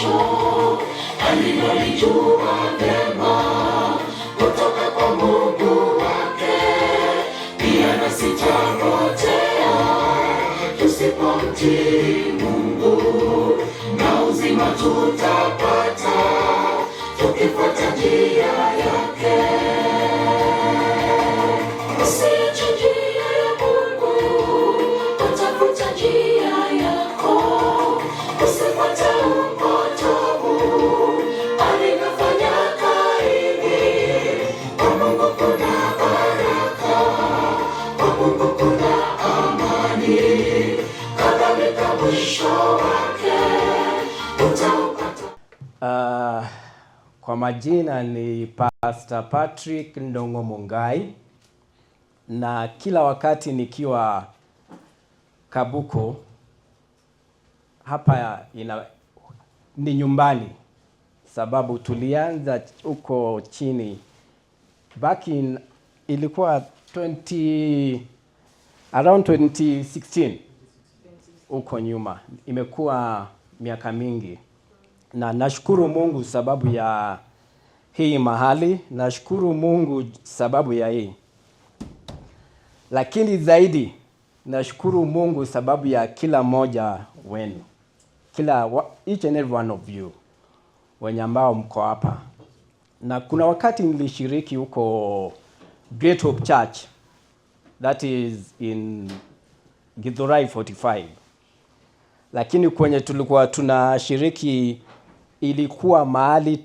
mwisho, alilolijua vyema kutoka kwa Mungu wake. Pia nasi twapotea tusipomtii Mungu, na uzima tutapata tukifuata njia yake. Usiache njia ya Mungu, utafuta njia yako. Usifuate upotovu alivyofanya Kaini. Kwa Mungu kuna baraka, kwa Mungu kuna amani. Kadhalika mwisho wake utaupata. Kwa majina ni Pastor Patrick Ndongo Mungai, na kila wakati nikiwa Kabuko hapa ni nyumbani, sababu tulianza huko chini back in ilikuwa around 2016 huko nyuma. Imekuwa miaka mingi, na nashukuru Mungu sababu ya hii mahali, nashukuru Mungu sababu ya hii. Lakini zaidi nashukuru Mungu sababu ya kila moja wenu, each and every one of you wenye ambao mko hapa. Na kuna wakati nilishiriki huko Great Hope Church, that is in Githurai 45. Lakini kwenye tulikuwa tunashiriki ilikuwa mahali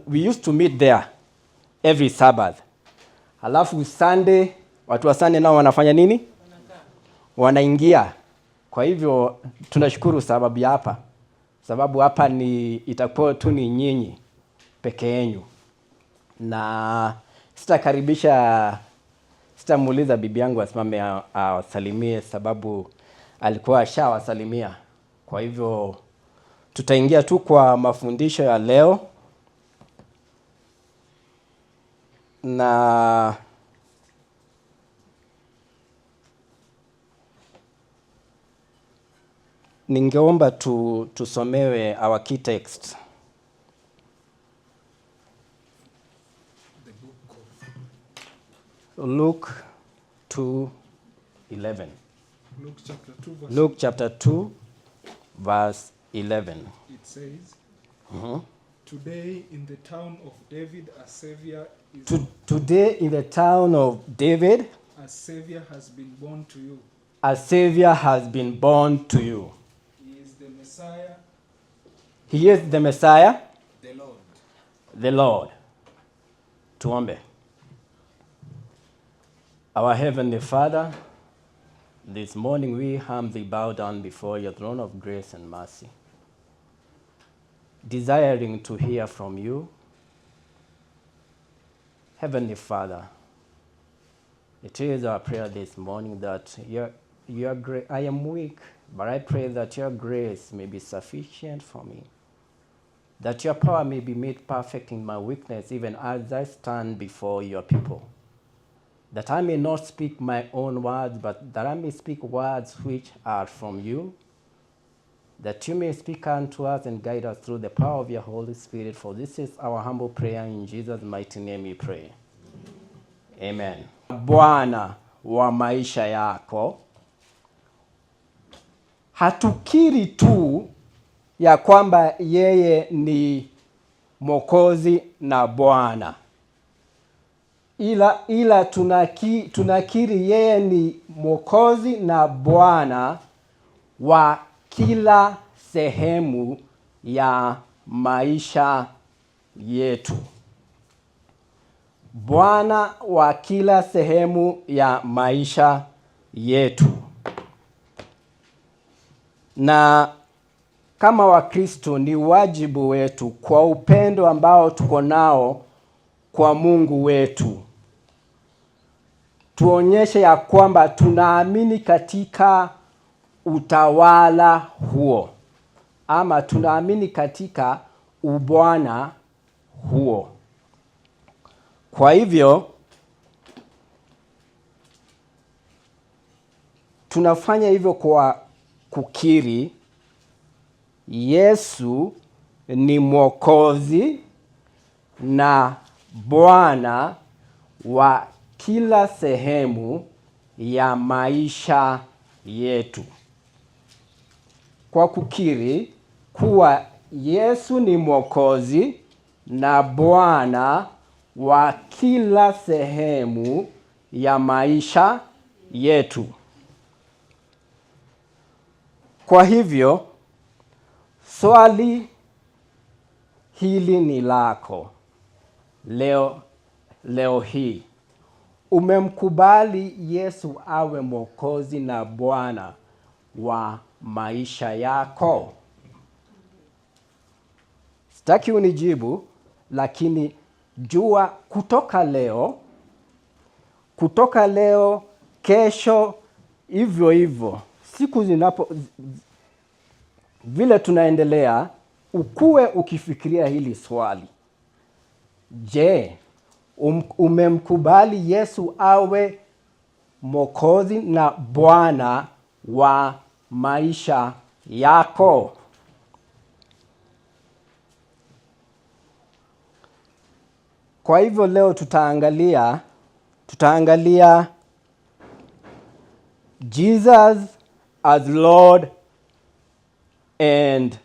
we used to meet there every Sabbath. Halafu Sunday, watu wa Sunday nao wanafanya nini? Wanaingia. Kwa hivyo tunashukuru sababu ya hapa. Sababu hapa itakuwa tu ni nyinyi peke yenu. Na sitamuuliza bibi yangu asimame awasalimie sababu alikuwa ashawasalimia. Kwa hivyo tutaingia tu kwa mafundisho ya leo, na ningeomba tusomewe our key text. Luke 2:11. Luke chapter 2 verse 11. It says, Today in the town of David a savior is Today in the town of David a savior has been born to you. A savior has been born to you. He is the Messiah. He is the Messiah, The Lord. the Lord. Tuombe. Our Heavenly Father, this morning we humbly bow down before your throne of grace and mercy, desiring to hear from you. Heavenly Father, it is our prayer this morning that I am weak, but I pray that your grace may be sufficient for me, that your power may be made perfect in my weakness, even as I stand before your people, that I may not speak my own words, but that I may speak words which are from you, that you may speak unto us and guide us through the power of your Holy Spirit. For this is our humble prayer, in Jesus' mighty name we pray. Amen. Bwana wa maisha yako, hatukiri tu ya kwamba yeye ni Mwokozi na Bwana, ila tunakiri yeye ni Mwokozi na Bwana wa kila sehemu ya maisha yetu. Bwana wa kila sehemu ya maisha yetu. Na kama Wakristo ni wajibu wetu, kwa upendo ambao tuko nao kwa Mungu wetu, tuonyeshe ya kwamba tunaamini katika utawala huo, ama tunaamini katika ubwana huo. Kwa hivyo tunafanya hivyo kwa kukiri Yesu ni Mwokozi na Bwana wa kila sehemu ya maisha yetu. Kwa kukiri kuwa Yesu ni Mwokozi na Bwana wa kila sehemu ya maisha yetu. Kwa hivyo, swali hili ni lako leo hii. Umemkubali Yesu awe Mwokozi na Bwana wa maisha yako? Sitaki unijibu, lakini jua kutoka leo, kesho, hivyo siku vile tunaendelea, ukue ukifikiria hili swali. Je, umemkubali Yesu awe Mwokozi na Bwana wa maisha yako? Kwa hivyo leo tutaangalia Jesus as Lord and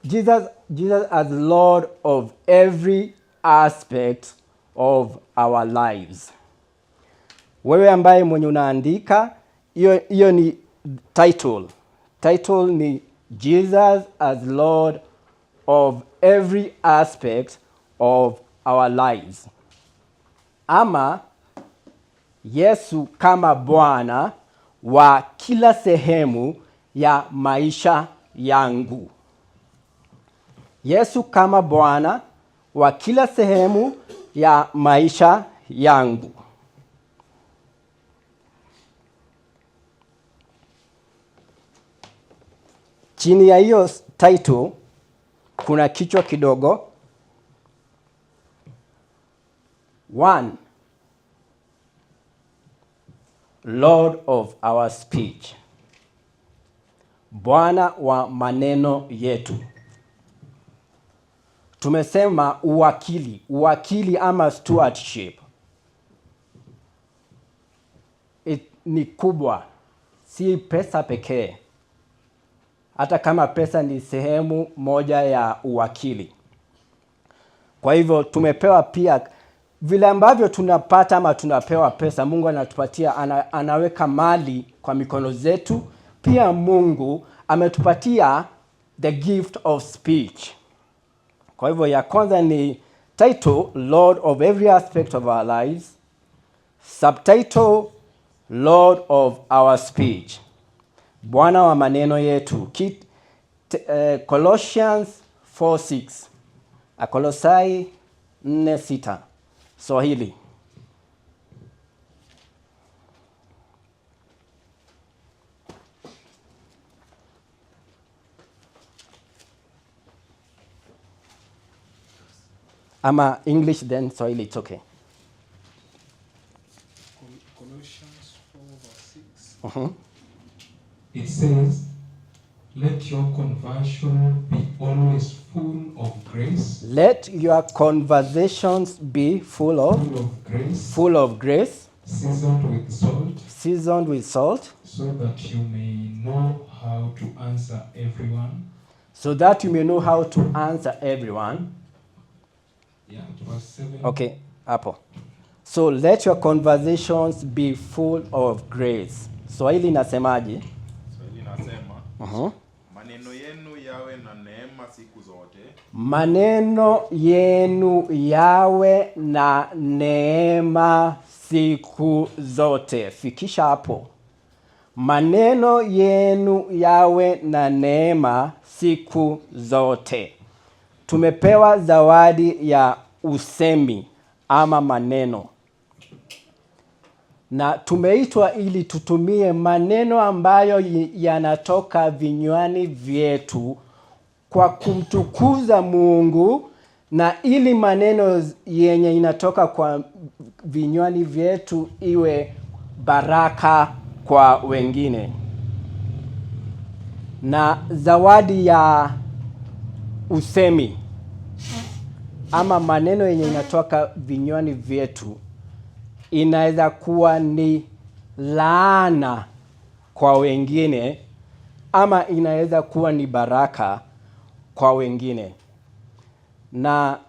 Jesus as Lord of every aspect of our lives. Wewe ambaye mwenye unaandika, hiyo ni title. Title ni Jesus as Lord of every aspect of our lives. Ama Yesu kama Bwana wa kila sehemu ya maisha yangu. Yesu kama Bwana wa kila sehemu ya maisha yangu. Chini ya hiyo title kuna kichwa kidogo. 1. Lord of our speech. Bwana wa maneno yetu. Tumesema uwakili ama stewardship. Ni kubwa, si pesa pekee. Hata kama pesa ni sehemu moja ya uwakili. Kwa hivyo tumepewa pia, vile ambavyo tunapata ama tunapewa pesa, Mungu anatupatia, anaweka mali kwa mikono zetu. Pia Mungu ametupatia the gift of speech. Kwa hivyo ya kwanza ni title, Lord of every aspect of our lives. Subtitle, Lord of our speech. Bwana wa maneno yetu. Colossians 4:6. Akolosai 4:6. Swahili. Ama English then Swahili, it's okay. Colossians 4:6. Uh-huh. It says, let your conversation be always full of grace. Let your conversations be full of grace. Seasoned with salt. So that you may know how to answer everyone. Yeah, verse 7. Okay, hapo. So let your conversations be full of grace. Swahili nasemaje? Swahili nasema, maneno yenu yawe na neema siku zote. Maneno yenu yawe na neema siku zote. Fikisha hapo. Maneno yenu yawe na neema siku zote. Tumepewa zawadi ya usemi ama maneno. Na tumeitwa ili tutumie maneno ambayo yanatoka vinywani vyetu kwa kumtukuza Mungu, na ili maneno yenye inatoka kwa vinywani vyetu iwe baraka kwa wengine. Na zawadi ya usemi ama maneno yenye inatoka vinywani vyetu inaweza kuwa ni laana kwa wengine ama inaweza kuwa ni baraka kwa wengine. Na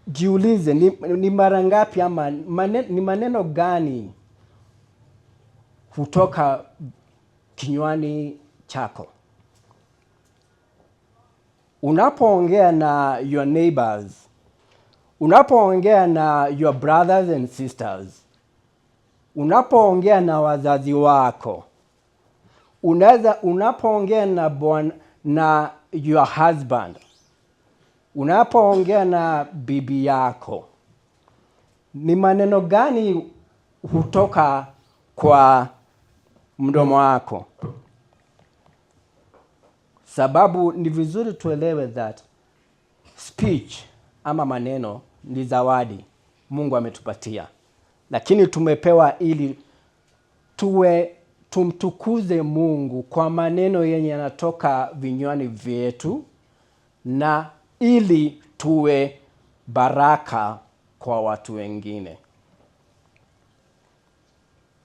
jiulize ni mara ngapi ama ni maneno gani kutoka kinywani chako. Unapoongea na your neighbors, unapoongea na your brothers and sisters, unapoongea na wazazi wako, unapoongea na your husband, unapoongea na bibi yako, ni maneno gani hutoka kwa mdomo wako? Sababu ni vizuri tuelewe that speech ama maneno ni zawadi Mungu ametupatia. Lakini tumepewa ili tumtukuze Mungu kwa maneno yenye yanatoka vinywani vyetu na ili tuwe baraka kwa watu wengine.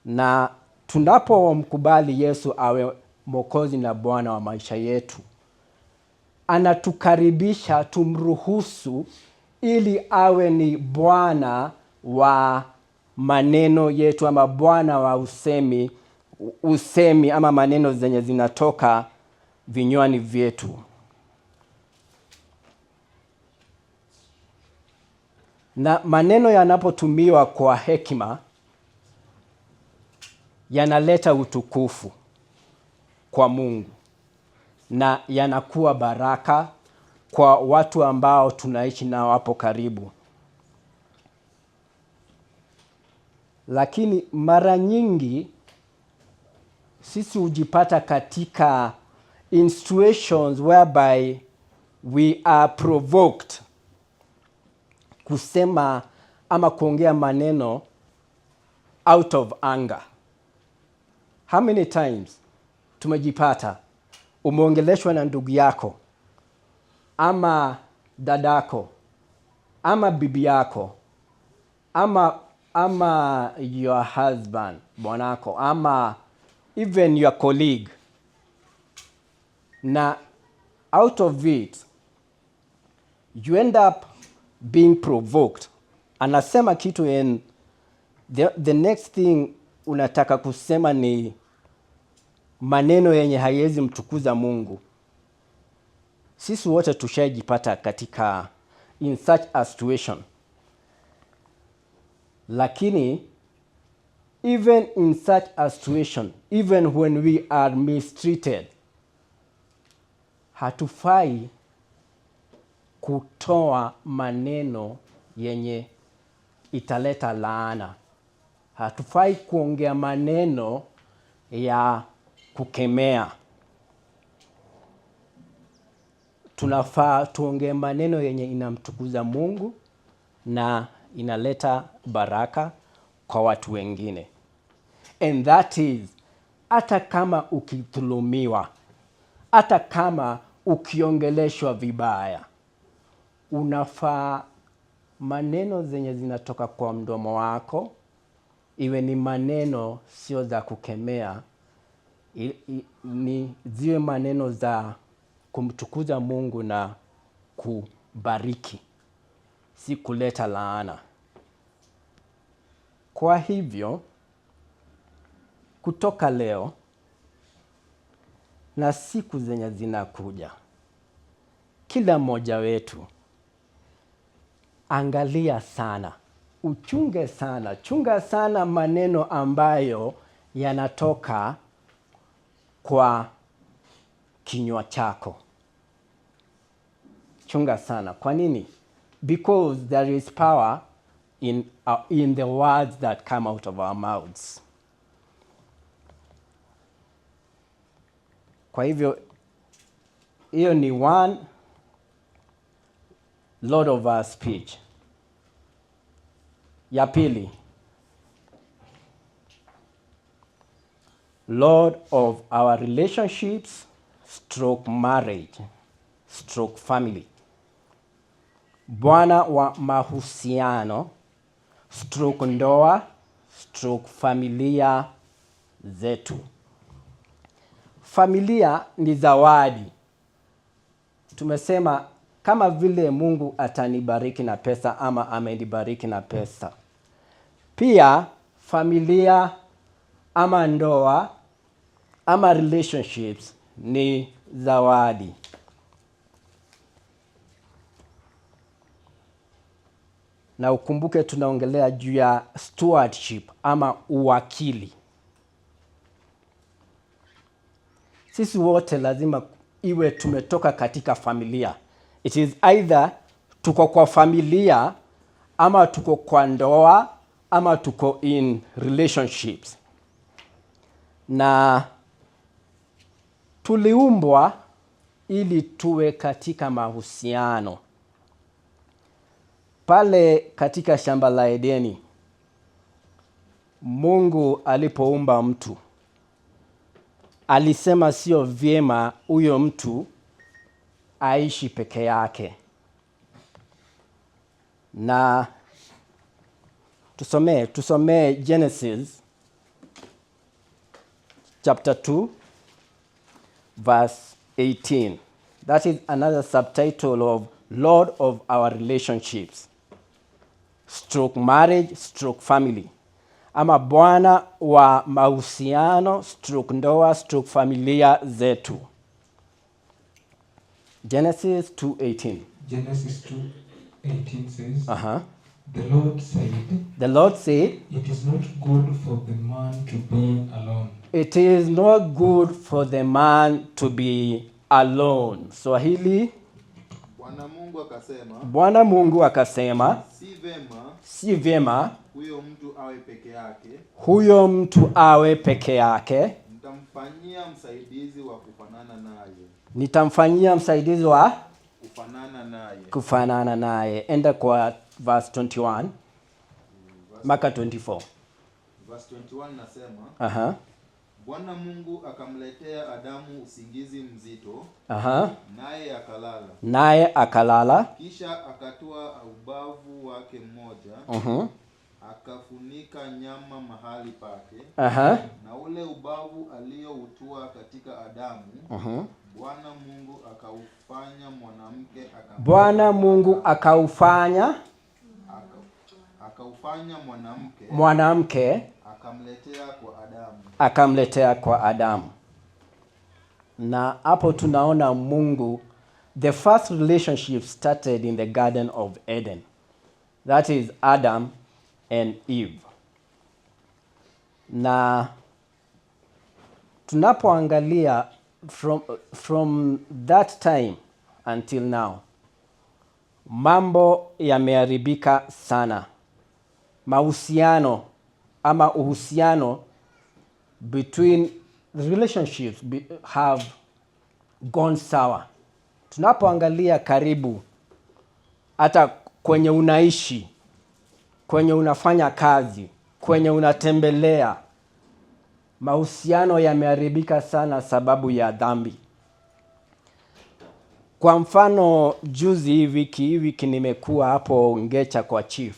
Na tunapomkubali Yesu awe Mwokozi na Bwana wa maisha yetu, anatukaribisha tumruhusu ili awe ni Bwana wa maneno yetu ama Bwana wa usemi ama maneno zenye zinatoka vinywani vyetu. Na maneno yanapotumiwa kwa hekima yanaleta utukufu kwa Mungu na yanakuwa baraka kwa watu ambao tunaishi nao hapo karibu. Lakini mara nyingi sisi hujipata katika situations whereby we are provoked kusema ama kuongea maneno out of anger. How many times tumejipata umeongeleshwa na ndugu yako ama dadako ama bibi yako ama your husband, bwanako, ama even your colleague, na out of it you end up being provoked. Anasema kitu and the next thing unataka kusema ni maneno yenye haiwezi mtukuza Mungu. Sisi wote tushajipata katika in such a situation. Lakini even in such a situation, even when we are mistreated, hatufai kutoa maneno yenye italeta laana. Hatufai kuongea maneno ya kukemea. Tunafaa tuongee maneno yenye inamtukuza Mungu na inaleta baraka kwa watu wengine. And that is, hata kama ukidhulumiwa, hata kama ukiongeleshwa vibaya, unafaa maneno zenye zinatoka kwa mdomo wako iwe ni maneno sio za kukemea, ni ziwe maneno za kumtukuza Mungu na kubariki, si kuleta laana. Kwa hivyo, kutoka leo na siku zenye zinakuja, kila mmoja wetu angalia sana, chunga sana maneno ambayo yanatoka kwa kinywa chako. Chunga sana. Kwa nini? Because there is power in the words that come out of our mouths. Kwa hivyo, hiyo ni one Lord of our speech. Ya pili, Lord of our relationships, stroke marriage, stroke family. Bwana wa mahusiano, stroke ndoa, stroke familia zetu. Familia ni zawadi. Tumesema kama vile Mungu atanibariki na pesa ama amenibariki na pesa. Pia familia ama ndoa ama relationships ni zawadi. Na ukumbuke tunaongelea juu ya stewardship ama uwakili. Sisi wote lazima iwe tumetoka katika familia. It is either tuko kwa familia ama tuko kwa ndoa ama tuko in relationships. Na tuliumbwa ili tuwe katika mahusiano. Pale katika shamba la Edeni, Mungu alipoumba mtu, alisema sio vyema huyo mtu aishi peke yake. Na tusomee Genesis chapter 2 verse 18. That is another subtitle of Lord of our relationships. Stroke marriage, stroke family. Ama Bwana wa mahusiano, stroke ndoa, stroke familia zetu. Genesis 2:18. Genesis 2:18 says, The Lord said, it is not good for the man to be alone. It is not good for the man to be alone. Swahili, Bwana Mungu akasema, si vyema huyo mtu awe peke yake. Huyo mtu awe peke yake. Nitamfanyia msaidizi wa kufanana naye. Nitamfanyia msaidizi wa kufanana naye. Enda kwa verse 21. Maka 24. Verse 21 nasema, Bwana Mungu akamletea Adamu usingizi mzito, naye akalala. Kisha akatoa ubavu wake mmoja, akafunika nyama mahali pake, na ule ubavu aliyoutua katika Adamu, Bwana Mungu akaufanya mwanamke akamletea kwa Adamu. Na hapo tunaona Mungu, the first relationship started in the Garden of Eden. That is Adam and Eve. Na tunapoangalia from that time until now, mambo yameharibika sana. Mahusiano ama uhusiano between relationships have gone sour. Tunapoangalia karibu, hata kwenye unaishi, kwenye unafanya kazi, kwenye unatembelea, mahusiano yameharibika sana sababu ya dhambi. Kwa mfano, juzi wiki nimekuwa hapo Ngecha kwa chief.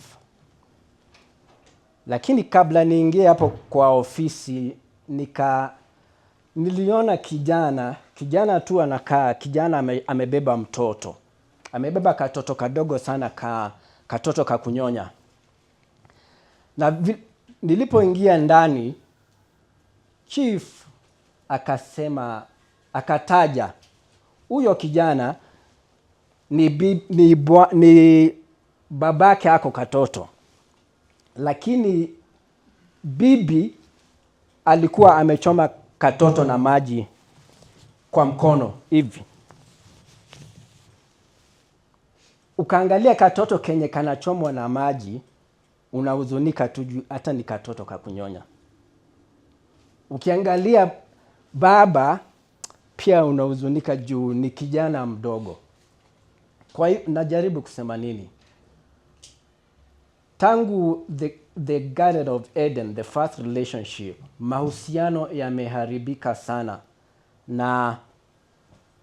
Lakini kabla niingie hapo kwa ofisi, niliona kijana tu anakaa, kijana amebeba mtoto. Amebeba katoto kadogo sana, katoto kakunyonya. Na nilipoingia ndani, chief akataja, huyo kijana ni babake ako katoto. Lakini bibi alikuwa amechoma katoto na maji kwa mkono hivi. Ukaangalia katoto kenye kanachomwa na maji, unahuzunika tu hata ni katoto kakunyonya. Ukiangalia baba pia unahuzunika juu ni kijana mdogo. Kwa hiyo najaribu kusema nini? tangu the Garden of Eden, the first relationship, mahusiano yameharibika sana, na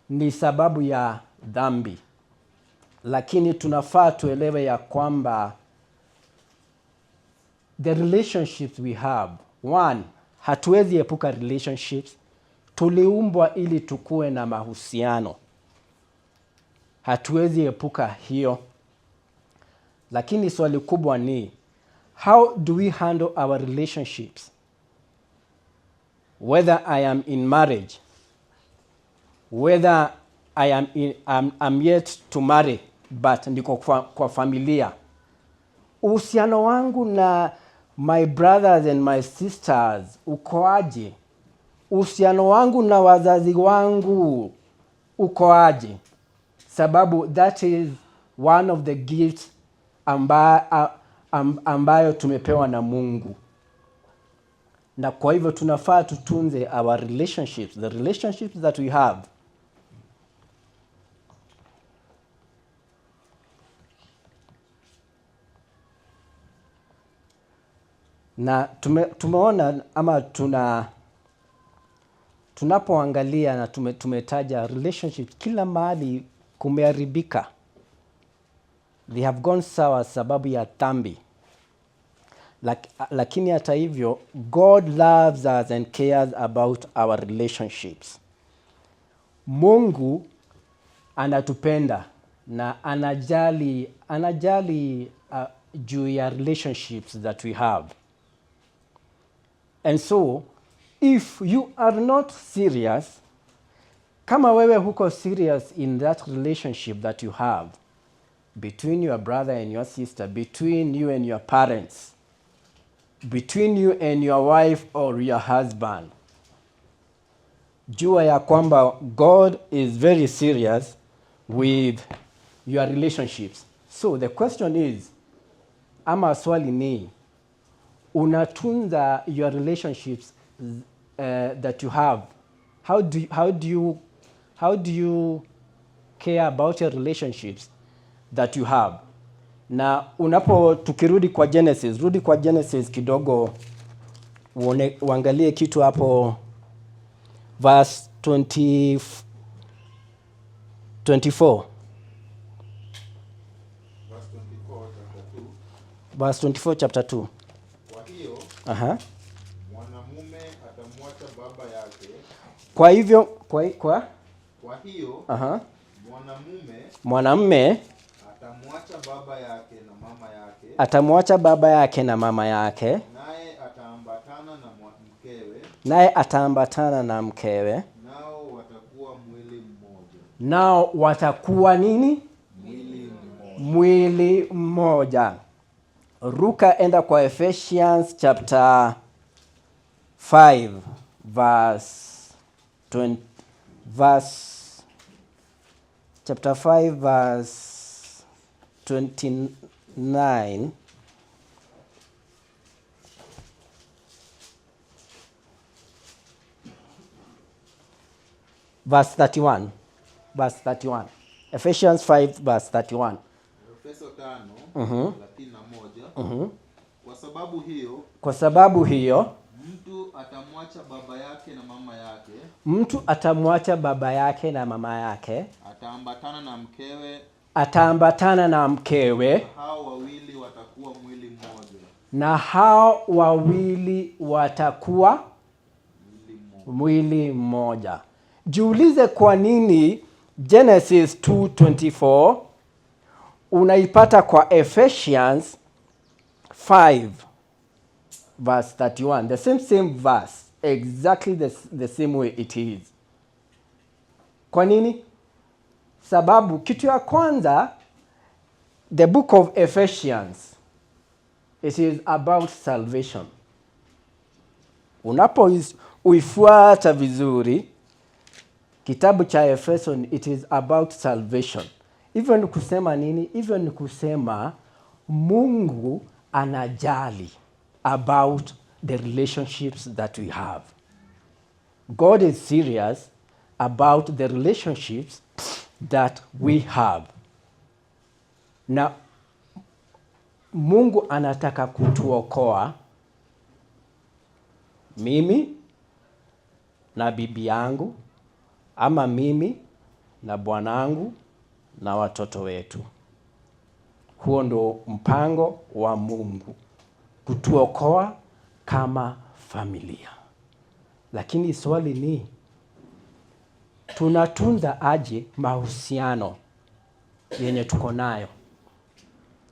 ni sababu ya dhambi. Lakini tunafaa tuelewe ya kwamba the relationships we have, one, hatuwezi epuka relationships. Tuliumbwa ili tukue na mahusiano, hatuwezi epuka hiyo. Lakini swali kubwa ni, how do we handle our relationships? Whether I am in marriage, whether I'm yet to marry but niko kwa familia, uhusiano wangu na my brothers and my sisters ukoaje? Uhusiano wangu na wazazi wangu ukoaje? Sababu that is one of the gifts ambayo tumepewa na Mungu. Na kwa hivyo tunafaa tutunze our relationships, the relationships that we have. Na tumeona ama tunapoangalia na tumetaja relationships, kila mahali kumeharibika. They have gone sour sababu ya dhambi. Lakini hata hivyo, God loves us and cares about our relationships. Mungu anatupenda na anajali juu ya relationships that we have. And so, if you are not serious, kama wewe huko serious in that relationship that you have, between your brother and your sister, between you and your parents, between you and your wife or your husband, jua ya kwamba God is very serious with your relationships. So the question is, ama swali ni, unatunza your relationships that you have? How do you care about your relationships that you have? Na tukirudi kwa Genesis, rudi kwa Genesis kidogo, uangalie kitu hapo verse 24. Verse 24 chapter 2. Kwa hiyo mwanamume atamwacha baba yake. Kwa hivyo mwanamume atamwacha baba yake na mama yake. Atamwacha baba yake na mama yake. Naye ataambatana na mkewe. Nao watakuwa mwili mmoja. Nao watakuwa nini? Mwili mmoja. Ruka enda kwa Ephesians chapter 5 chapter 5 verse 29. Verse 31. Ephesians 5 verse 31. Efeso 5:31. Kwa sababu hiyo mtu atamwacha baba yake na mama yake. Ataambatana na mkewe. Na hao wawili watakuwa mwili mmoja. Jiulize kwa nini Genesis 2:24 unaipata kwa Ephesians 5 verse 31. The same verse, exactly the same way it is. Kwa nini? Sababu kitu ya kwanza, the book of Ephesians, it is about salvation. Uifuata vizuri kitabu cha Efeso, it is about salvation. Hivyo ni kusema nini? Hivyo ni kusema Mungu anajali about the relationships that we have. God is serious about the relationships that we have. Na Mungu anataka kutuokoa mimi na bibi yangu, ama mimi na bwanangu na watoto wetu. Huo ndo mpango wa Mungu, kutuokoa kama familia. Lakini swali ni, tunatunza aje mahusiano yenye tuko nayo?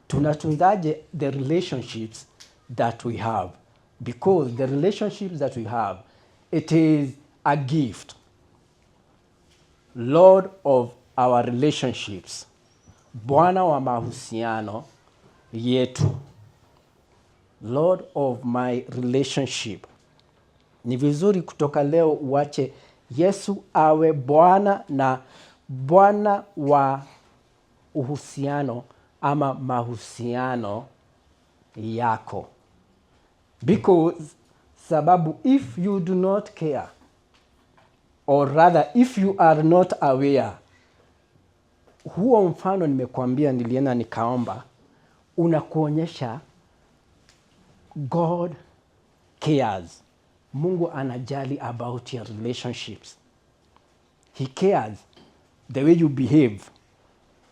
Tunatunzaje the relationships that we have? Because the relationships that we have, it is a gift. Lord of our relationships, Bwana wa mahusiano yetu, Lord of my relationship. Ni vizuri kutoka leo uache Yesu awe Bwana na Bwana wa uhusiano ama mahusiano yako. Because sababu if you do not care, or rather if you are not aware, huo mfano nimekuambia, nilienda nikaomba, unakuonyesha God cares. Mungu anajali about your relationships. He cares the way you behave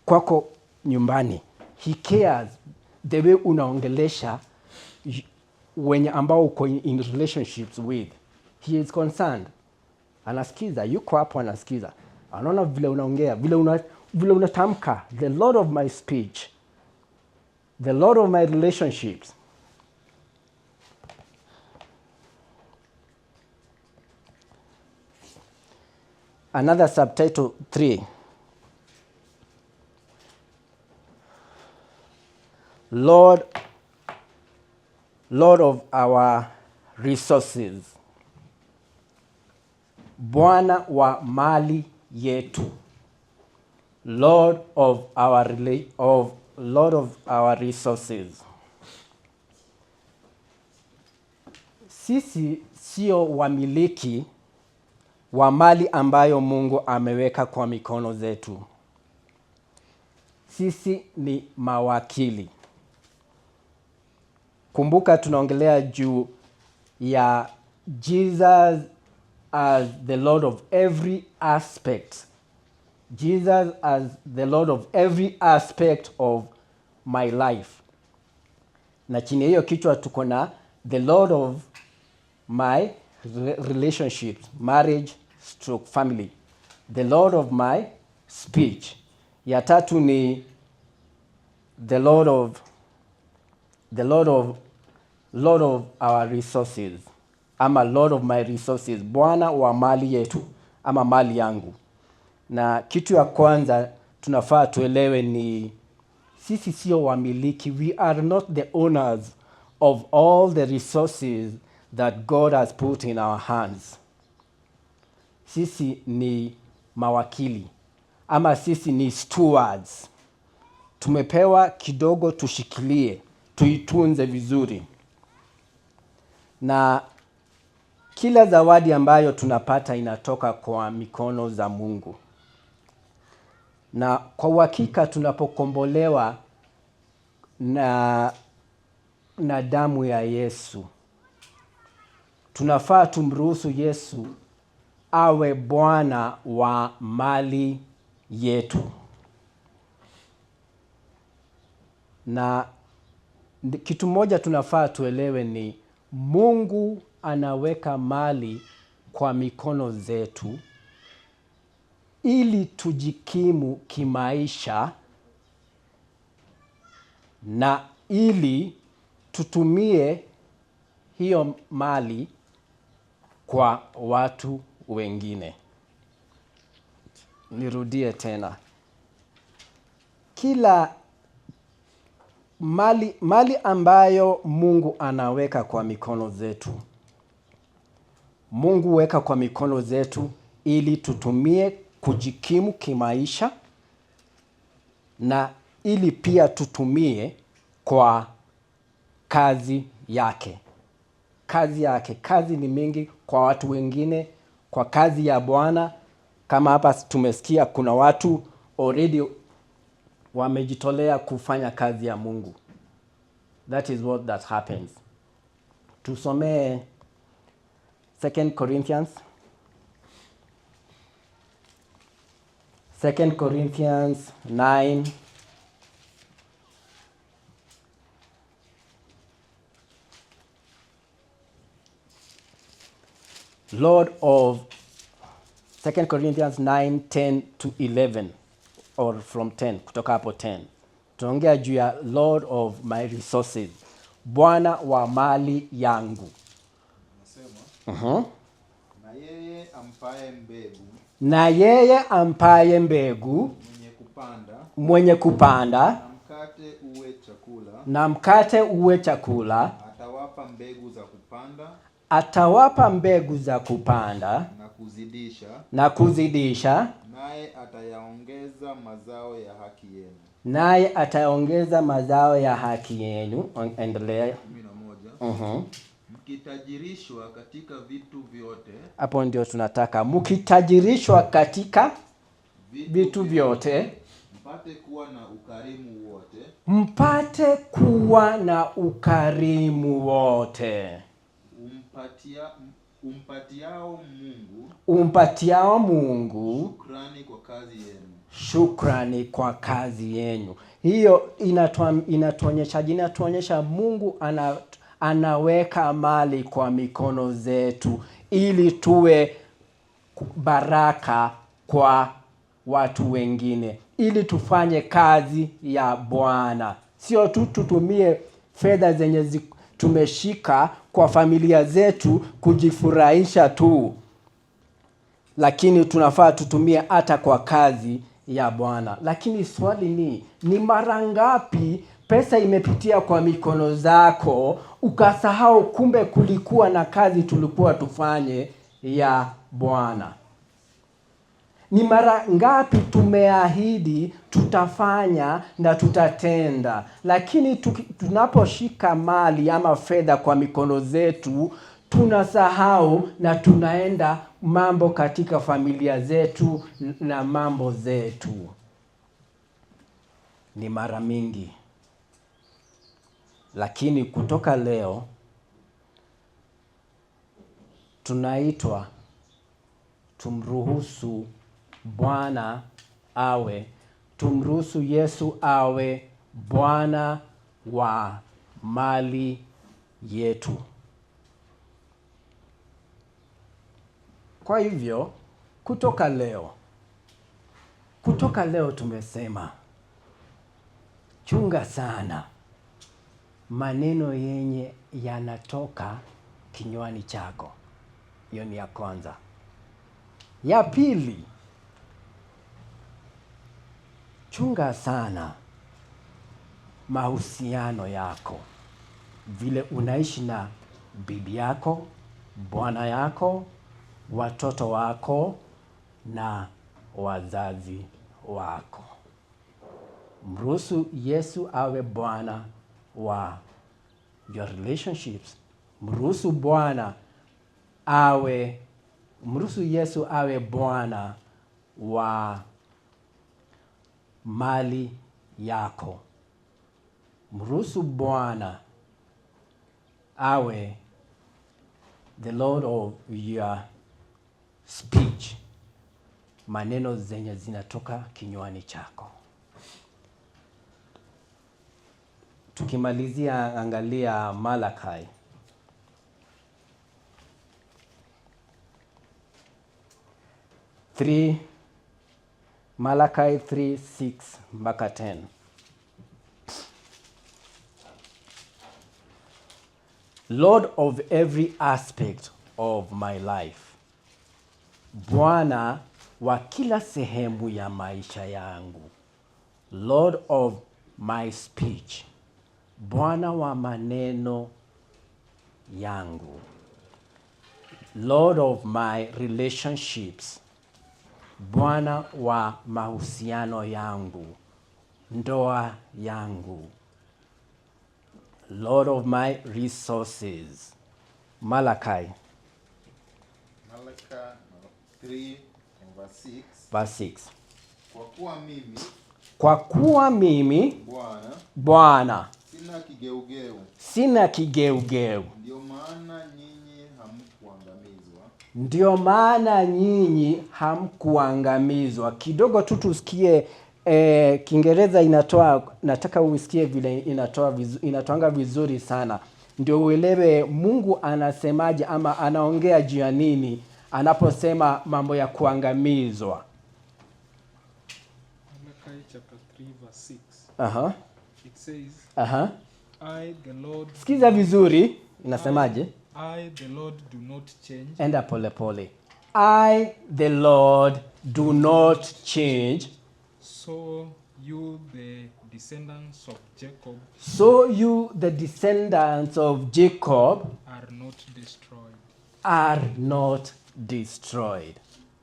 kwako nyumbani. He cares the way unaongelesha wenye ambao uko in relationships with. He is concerned. Anasikiza, yuko hapo anasikiza. Anaona vile unaongea, vile unatamka. The Lord of my speech, the Lord of my relationships. Another subtitle 3. Lord of our resources. Bwana wa mali yetu. Lord of our resources. Sisi sio wamiliki wa mali ambayo Mungu ameweka kwa mikono zetu. Sisi ni mawakili. Kumbuka tunaongelea juu ya Jesus as the Lord of every aspect. Jesus as the Lord of every aspect of my life. Na chini hiyo kichwa tuko na the Lord of my relationships, marriage / family. The Lord of my speech. Ya tatu ni the Lord of our resources, ama Lord of my resources, Bwana wa mali yetu ama mali yangu. Na kitu ya kwanza tunafaa tuelewe ni sisi sio wamiliki. We are not the owners of all the resources that God has put in our hands. Sisi ni mawakili ama sisi ni stewards. Tumepewa kidogo, tushikilie, tuitunze vizuri. Na kila zawadi ambayo tunapata inatoka kwa mikono za Mungu. Na kwa uhakika tunapokombolewa na damu ya Yesu, tunafaa tumruhusu Yesu awe Bwana wa mali yetu. Na kitu moja tunafaa tuelewe ni Mungu anaweka mali kwa mikono zetu ili tujikimu kimaisha na ili tutumie hiyo mali kwa watu wengine. Nirudie tena. Kila mali ambayo Mungu anaweka kwa mikono zetu, Mungu weka kwa mikono zetu ili tutumie kujikimu kimaisha na ili pia tutumie kwa kazi yake. Kazi ni mingi kwa watu wengine, kwa kazi ya Bwana. Kama hapa tumesikia kuna watu already wamejitolea kufanya kazi ya Mungu. That is what that happens. Tusome 2 Corinthians. 2 Corinthians 9. Lord of 2 Corinthians 9, 10 to 11, or from 10, kutoka hapo 10. Tunaongea juu ya Lord of my resources, Bwana wa mali yangu. Nasema, na yeye ampaye mbegu, na yeye ampaye mbegu, mwenye kupanda, na mkate uwe chakula, na mkate uwe chakula, atawapa mbegu za kupanda, atawapa mbegu za kupanda na kuzidisha, naye atayaongeza mazao ya haki yenu. Naye ataongeza mazao ya haki yenu. Endelea. 11. Mkitajirishwa katika vitu vyote. Hapo ndio tunataka. Mkitajirishwa katika vitu vyote, mpate kuwa na ukarimu wote. Mpate kuwa na ukarimu wote. Umpatiao Mungu shukrani kwa kazi yenu. Shukrani kwa kazi yenu. Hiyo inatuonyesha Mungu anaweka mali kwa mikono zetu ili tuwe baraka kwa watu wengine, ili tufanye kazi ya Bwana. Sio tu tutumie fedha zenye tumeshika kwa familia zetu kujifurahisha tu, lakini tunafaa tutumie hata kwa kazi ya Bwana. Lakini swali ni mara ngapi pesa imepitia kwa mikono zako ukasahau kumbe kulikuwa na kazi tulikuwa tufanye ya Bwana? Ni mara ngapi tumeahidi tutafanya na tutatenda, lakini tunaposhika mali ama fedha kwa mikono zetu tunasahau na tunaenda mambo katika familia zetu na mambo zetu. Ni mara mingi. Lakini kutoka leo tunaitwa tumruhusu Bwana tumruhusu Yesu awe Bwana wa mali yetu. Kwa hivyo kutoka leo tumesema chunga sana maneno yenye yanatoka kinywani chako. Hiyo ni ya kwanza. Ya pili, chunga sana mahusiano yako, vile unaishi na bibi yako, bwana yako, watoto wako na wazazi wako. Mruhusu Yesu awe Bwana wa your relationships. Mruhusu Yesu awe Bwana wa mali yako. Mruhusu Bwana awe the Lord of your speech, maneno zenye zinatoka kinywani chako. Tukimalizia, angalia Malachi. Malachi 3:6-10. Lord of every aspect of my life, Bwana wa kila sehemu ya maisha yangu. Lord of my speech, Bwana wa maneno yangu. Lord of my relationships, Bwana wa mahusiano yangu, ndoa yangu. Lord of my resources. Malachi 3:6. Kwa kuwa mimi Bwana sina kigeugeu, sina kigeugeu. ndio maana nyinyi hamkuangamizwa. Ndio maana nyinyi hamkuangamizwa. Kidogo tu tusikie Kiingereza inatoa, nataka usikie vile inatoanga vizuri sana. Ndio uelewe Mungu anasemaje ama anaongea juu ya nini anaposema mambo ya kuangamizwa. Malachi chapter 3 verse 6. Aha. It says, Aha. I the Lord, Sikiza vizuri inasemaje? I the Lord do not change. Enda pole pole. I the Lord do not change. So you the descendants of Jacob So you the descendants of Jacob are not destroyed. are not destroyed.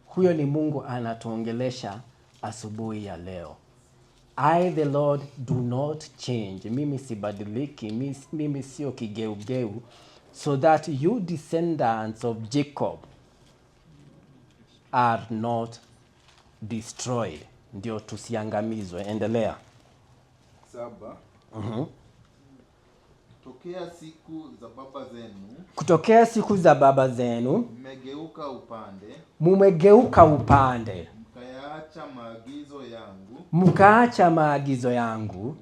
Huyo ni Mungu anatuongelesha asubuhi ya leo. I the Lord do not change. Mimi sibadiliki, mimi sio kigeugeu. So that you descendants of Jacob are not destroyed. Ndio tusiangamizwe. Endelea. 7. Tokea siku za baba zenu Kutokea siku za baba zenu mmegeuka upande, mumegeuka upande, mkayaacha maagizo yangu, mkaacha maagizo yangu,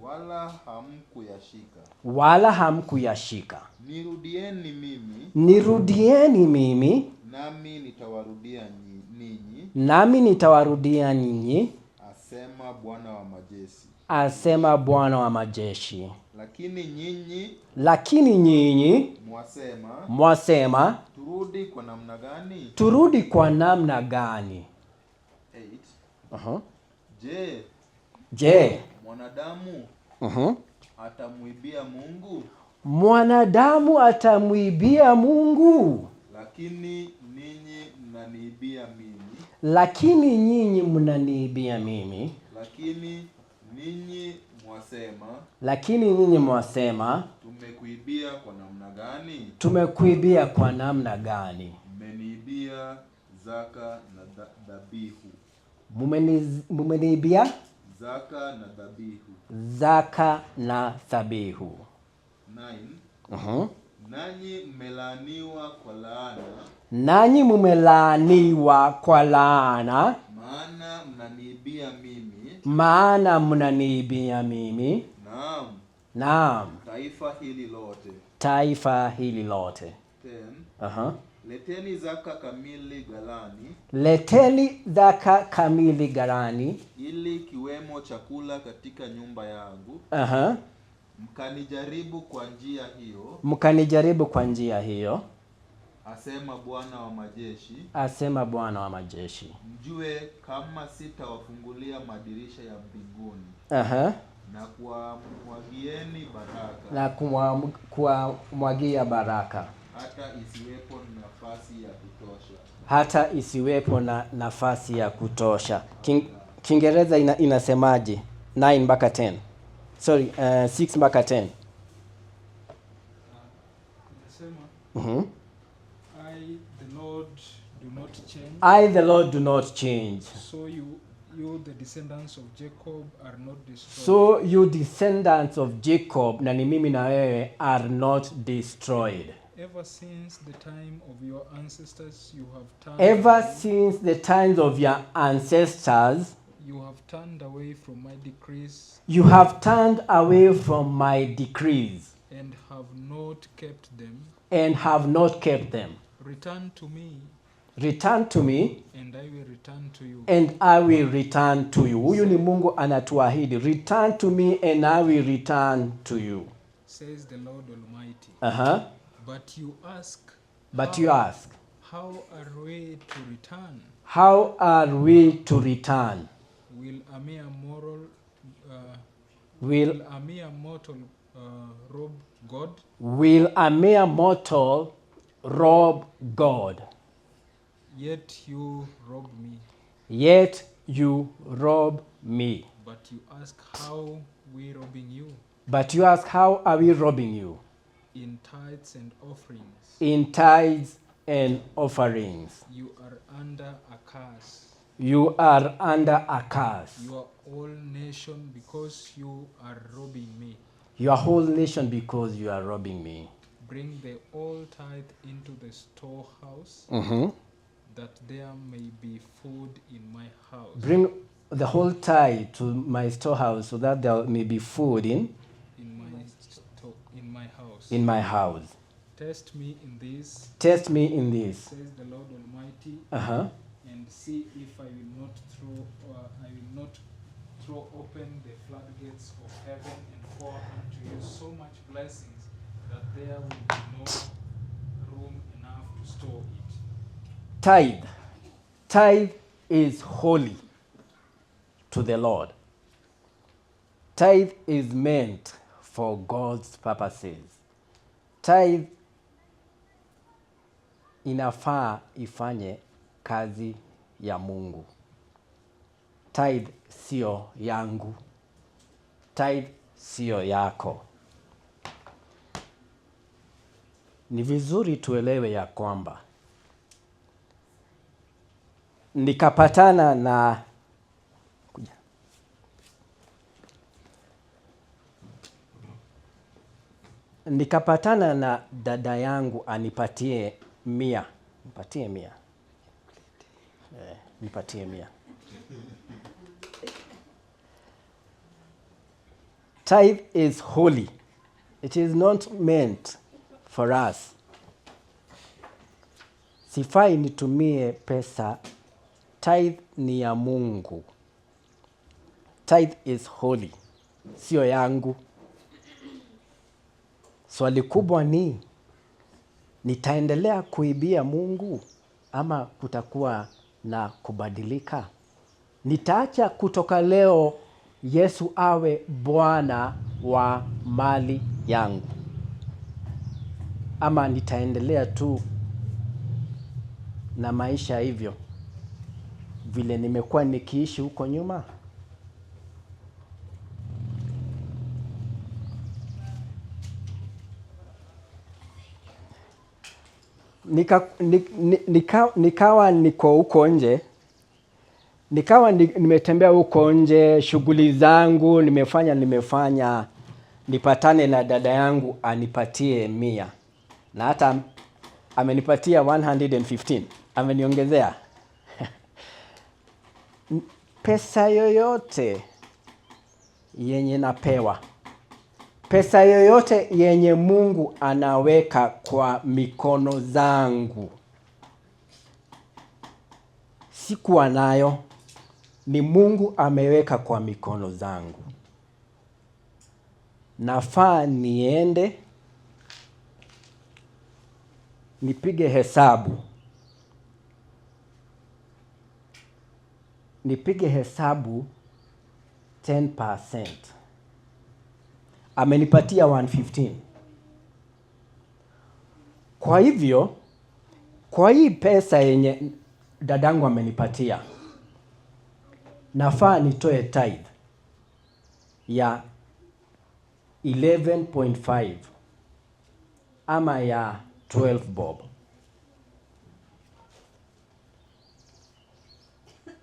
wala hamkuyashika. Nirudieni mimi, nami nitawarudia ninyi, nami nitawarudia ninyi, asema Bwana wa majeshi. Asema Bwana wa majeshi. Lakini nyinyi mwasema turudi kwa namna gani? Turudi kwa namna gani? 8. Je, mwanadamu atamuibia Mungu? Mwanadamu atamuibia Mungu? Lakini nyinyi mnaniibia mimi. Lakini nyinyi mnaniibia mimi. Lakini nyinyi mwasema tumekuibia kwa namna gani? Tumekuibia kwa namna gani? Mmeniibia zaka na dhabihu. Mumeniibia zaka na dhabihu. Zaka na dhabihu. 9. Nanyi mmelaaniwa kwa laana. Nanyi mmelaaniwa kwa laana. Maana mnaniibia mimi. Maana mnaniibia mimi. Naam. Taifa hili lote. Taifa hili lote. 10. Leteni zaka kamili ghalani. Leteni zaka kamili ghalani. Ili kiwemo chakula katika nyumba yangu. Mkanijaribu kwa njia hiyo. Mkanijaribu kwa njia hiyo. Asema Bwana wa majeshi. Asema Bwana wa majeshi. Mjue kama sitawafungulia madirisha ya mbinguni. Na kuwamwagieni baraka. Na kuwamwagia baraka. Hata isiwepo nafasi ya kutosha. Hata isiwepo na nafasi ya kutosha. Kiingereza inasemaje? 9 mpaka 10. Sorry, 6 mpaka 10. I the Lord do not change. I the Lord do not change. So you the descendants of Jacob are not destroyed. So you descendants of Jacob, na ni mimi na wewe, are not destroyed. Ever since the time of your ancestors you have turned. Ever since the times of your ancestors, you have turned away from my decrees. You have turned away from my decrees. And have not kept them. And have not kept them. Return to me. Return to me. And I will return to you. And I will return to you. Huyu ni Mungu anatuahidi. Return to me and I will return to you. Says the Lord Almighty. But you ask. How are we to return? How are we to return? Will a mere mortal rob God? Will a mere mortal rob God? Yet you rob me. Yet you rob me. But you ask, how we robbing you? But you ask, how are we robbing you? In tithes and offerings. In tithes and offerings. You are under a curse. You are under a curse. You are all nation because you are robbing me. your whole nation because you are robbing me. Bring the all tithe into the storehouse, that there may be food in my house. Bring the whole tithe to my storehouse so that there may be food in my house. Test me in this, Test me in this. says the Lord Almighty, and see if I will not throw open the floodgates of heaven and pour unto you so much blessings that there will be no room enough to store it. Tithe. Tithe is holy to the Lord. Tithe is meant for God's purposes. Tithe inafaa ifanye kazi ya Mungu. Tithe sio yangu. Tithe sio yako. Ni vizuri tuelewe ya kwamba nikapatana na dada yangu anipatie 100. Nipatie 100. Nipatie 100. Tithe is holy. It is not meant for us. Sifai nitumie pesa. Tithe ni ya Mungu. Tithe is holy. Sio yangu. Swali kubwa ni, nitaendelea kuibia Mungu ama kutakuwa na kubadilika? Nitaacha kutoka leo Yesu awe Bwana wa mali yangu, ama nitaendelea tu na maisha hivyo vile nimekuwa nikiishi huko nyuma? Nikawa niko huko nje, nimetembea huko nje, shughuli zangu nimefanya, nipatane na dada yangu anipatie 100, na hata amenipatia 115, ameniongezea. Pesa yoyote yenye napewa, pesa yoyote yenye Mungu anaweka kwa mikono zangu, sikuwa nayo, ni Mungu ameweka kwa mikono zangu. Nafaa niende nipige hesabu. Nipige hesabu 10%. Amenipatia 115. Kwa hivyo, kwa hii pesa yenye dadangu amenipatia, nafaa nitoe tithe ya 11.5 ama ya 12 bob.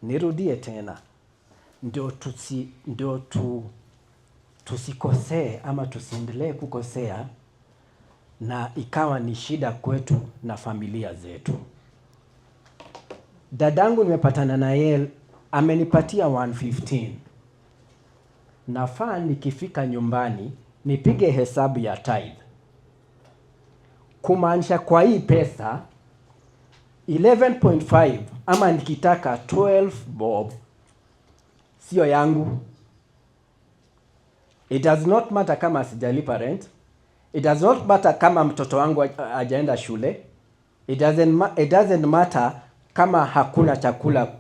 Nirudie tena, ndio tusikosee ama tusiendelee kukosea na ikawa ni shida kwetu na familia zetu. Dadangu nimepatana na yeye, amenipatia 115. Nafaa nikifika nyumbani nipige hesabu ya tithe. Kumaanisha kwa hii pesa 11.5 ama nikitaka 12 bob sio yangu. It does not matter kama sijalipa rent. It does not matter kama mtoto wangu hajaenda shule. It doesn't matter kama hakuna chakula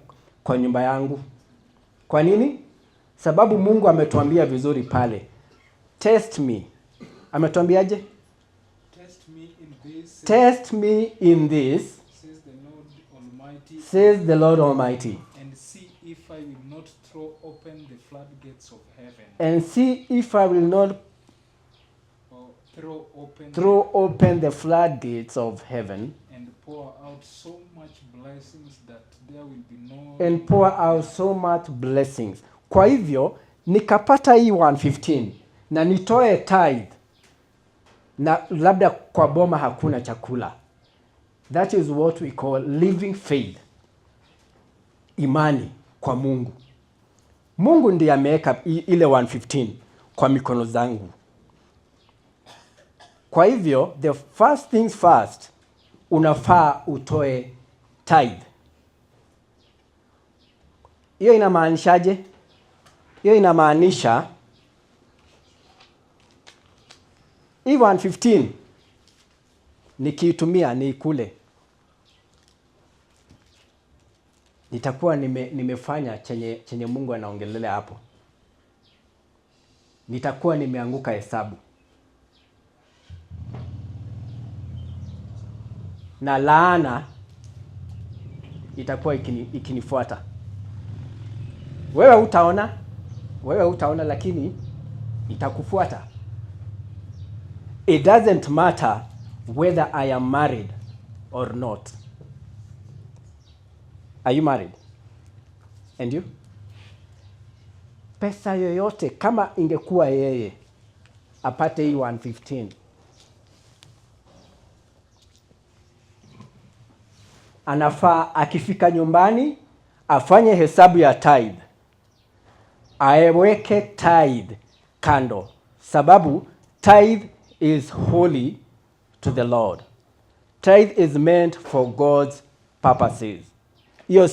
kwa nyumba yangu. Kwa nini? Sababu Mungu ametuambia vizuri pale. Test me. Ametuambiaje? Test me in this, says the Lord Almighty. And see if I will not throw open the floodgates of heaven. And see if I will not throw open the floodgates of heaven. And pour out so much blessings that there will be no... And pour out so much blessings. Kwa hivyo, nikapata hii 115. na nitoe tithe na labda kwa boma hakuna chakula. That is what we call living faith. Imani kwa Mungu. Mungu ndiye ameweka ile 115 kwa mikono zangu. Kwa hivyo, the first things first, unafaa utoe tithe. Hiyo inamaanishaje? Hiyo inamaanisha hii 115 nikiitumia niikule, nitakuwa nimefanya chenye Mungu anaongelelea hapo. Nitakuwa nimeanguka hesabu. Na laana itakuwa ikinifuata. Wewe utaona lakini itakufuata. It doesn't matter whether I am married or not. Are you married? And you? Pesa yoyote kama ingekuwa yeye apate hii 115, anafaa akifika nyumbani afanye hesabu ya tithe, aweke tithe kando, sababu tithe is holy to the Lord. Tithe is meant for God's purposes. Hiyo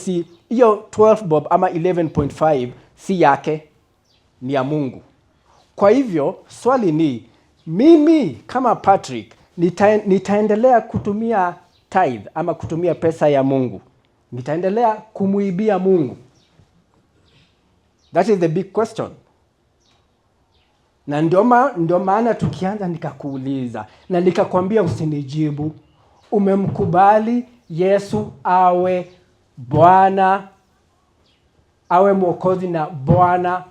12 bob ama 11.5 si yake, ni ya Mungu. Kwa hivyo swali ni, mimi kama Patrick nitaendelea kutumia tithe ama kutumia pesa ya Mungu? Nitaendelea kumuibia Mungu? That is the big question. Na ndio maana tukianza nikakuuliza na nikakwambia usinijibu. Umemkubali Yesu awe Bwana, awe Mwokozi na Bwana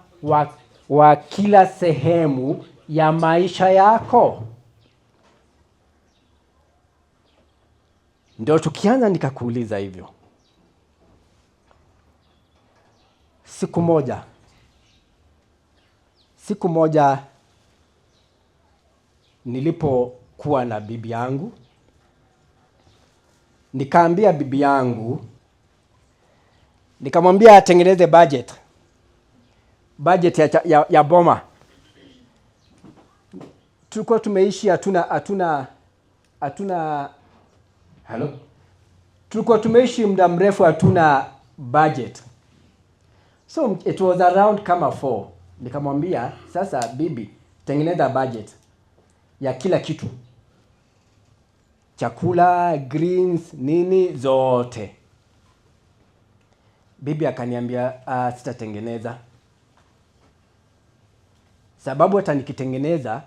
wa kila sehemu ya maisha yako? Ndio tukianza nikakuuliza hivyo. Siku moja nilipokuwa na bibi yangu, nikaambia bibi yangu, nikamwambia atengeneze budget ya boma. Tulikuwa tumeishi tulikuwa tumeishi muda mrefu hatuna budget. So it was around kama 4. Nikamwambia, sasa bibi, tengeneza budget ya kila kitu. Chakula, greens, nini zote. Bibi akaniambia, sitatengeneza. Sababu hata nikitengeneza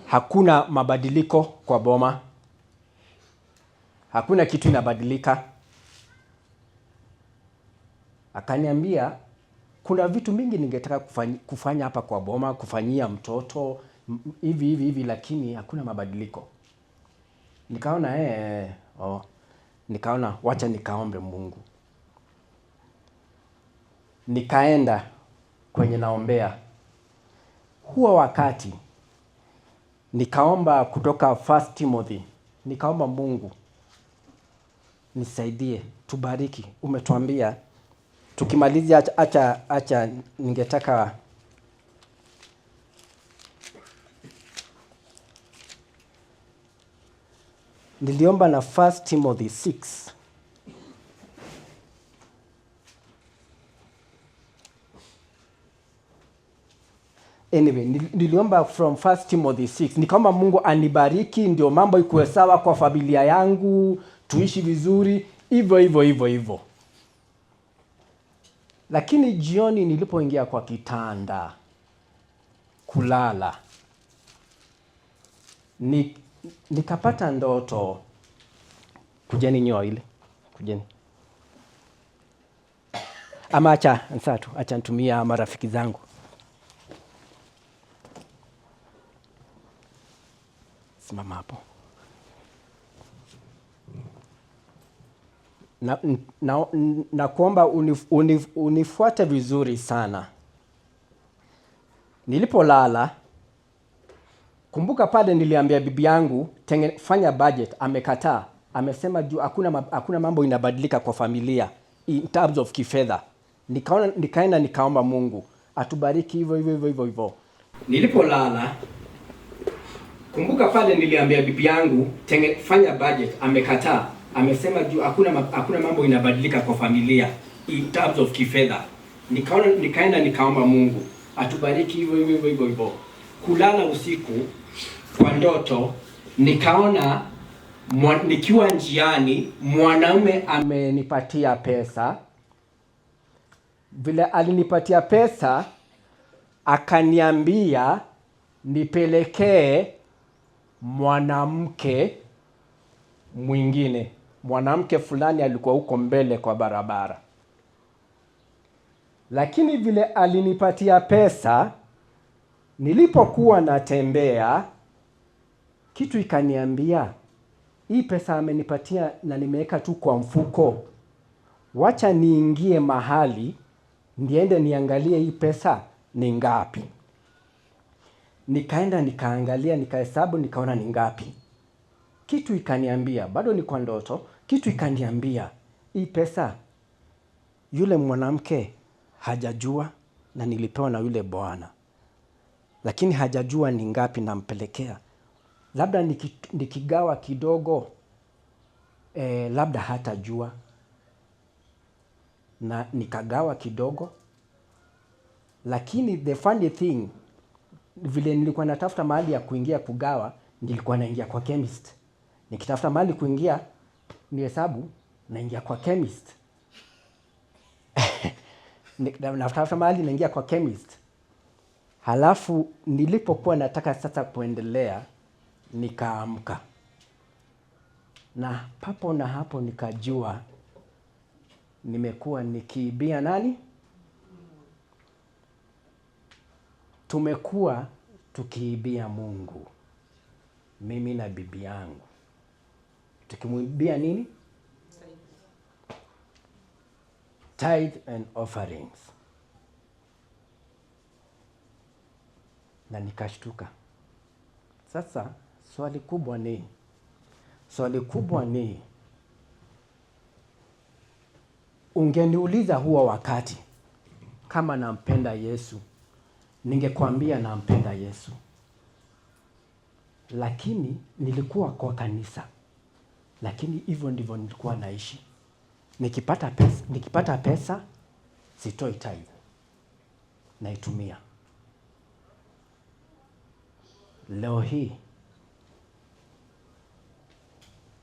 hakuna mabadiliko kwa boma. Hakuna kitu inabadilika. Akaniambia, kuna vitu mingi ningetaka kufanya hapa kwa boma, kufanyia mtoto hivi, lakini hakuna mabadiliko. Nikaona nikaona wacha nikaombe Mungu. Nikaenda kwenye naombea. Huo wakati nikaomba kutoka 1 Timothy. Nikaomba Mungu, nisaidie, tubariki. Umetuambia tukimalizia, acha ningetaka niliomba na 1 Timothy 6. Anyway, niliomba from 1 Timothy 6. Nikaomba Mungu anibariki ndio mambo ikuwe sawa kwa familia yangu, tuishi vizuri, hivyo. Lakini jioni nilipoingia kwa kitanda kulala, nikapata ndoto. Kujeni nyoa ile. Kujeni. Ama acha nitumia marafiki zangu. Simama hapo. Na kuomba unifuate vizuri sana. Nilipolala Kumbuka pale niliambia bibi yangu fanya budget, amekataa. Amesema juu hakuna mambo inabadilika kwa familia in terms of kifedha. Nikaenda nikaomba Mungu atubariki hivyo. Nilipolala, kumbuka pale niliambia bibi yangu fanya budget, amekataa. Amesema juu hakuna mambo inabadilika kwa familia in terms of kifedha. Nikaenda nikaomba Mungu atubariki hivyo. Kulala usiku kwa ndoto nikaona nikiwa njiani mwanaume amenipatia pesa. Vile alinipatia pesa akaniambia nipelekee mwanamke mwingine. Mwanamke fulani alikuwa huko mbele kwa barabara. Lakini vile alinipatia pesa, nilipokuwa natembea, kitu ikaniambia, hii pesa amenipatia na nimeweka tu kwa mfuko. Wacha niingie mahali, niende niangalie hii pesa ni ngapi. Nikaenda nikaangalia, nikahesabu, nikaona ni ngapi. Kitu ikaniambia, bado ni kwa ndoto, kitu ikaniambia, hii pesa yule mwanamke hajajua na nilipewa na yule bwana. Lakini hajajua ni ngapi nampelekea. Labda nikigawa kidogo, labda hatajua. Na nikagawa kidogo. Lakini the funny thing, vile nilikuwa natafuta mahali ya kuingia kugawa, nilikuwa naingia kwa chemist. Nikitafuta mahali kuingia, nihesabu, naingia kwa chemist. Natafuta mahali naingia kwa chemist. Halafu nilipokuwa nataka sasa kuendelea, nikaamka. Na papo na hapo nikajua nimekuwa nikiibia nani? Tumekuwa tukiibia Mungu. Mimi na bibi yangu. Tukimwibia nini? Tithe and offerings. Na nikashtuka. Sasa swali kubwa ni ungeniuliza huo wakati kama nampenda Yesu, ningekwambia nampenda Yesu. Lakini nilikuwa kwa kanisa. Lakini hivyo ndivyo nilikuwa naishi. Nikipata pesa sitoi tithe. Naitumia. Leo hii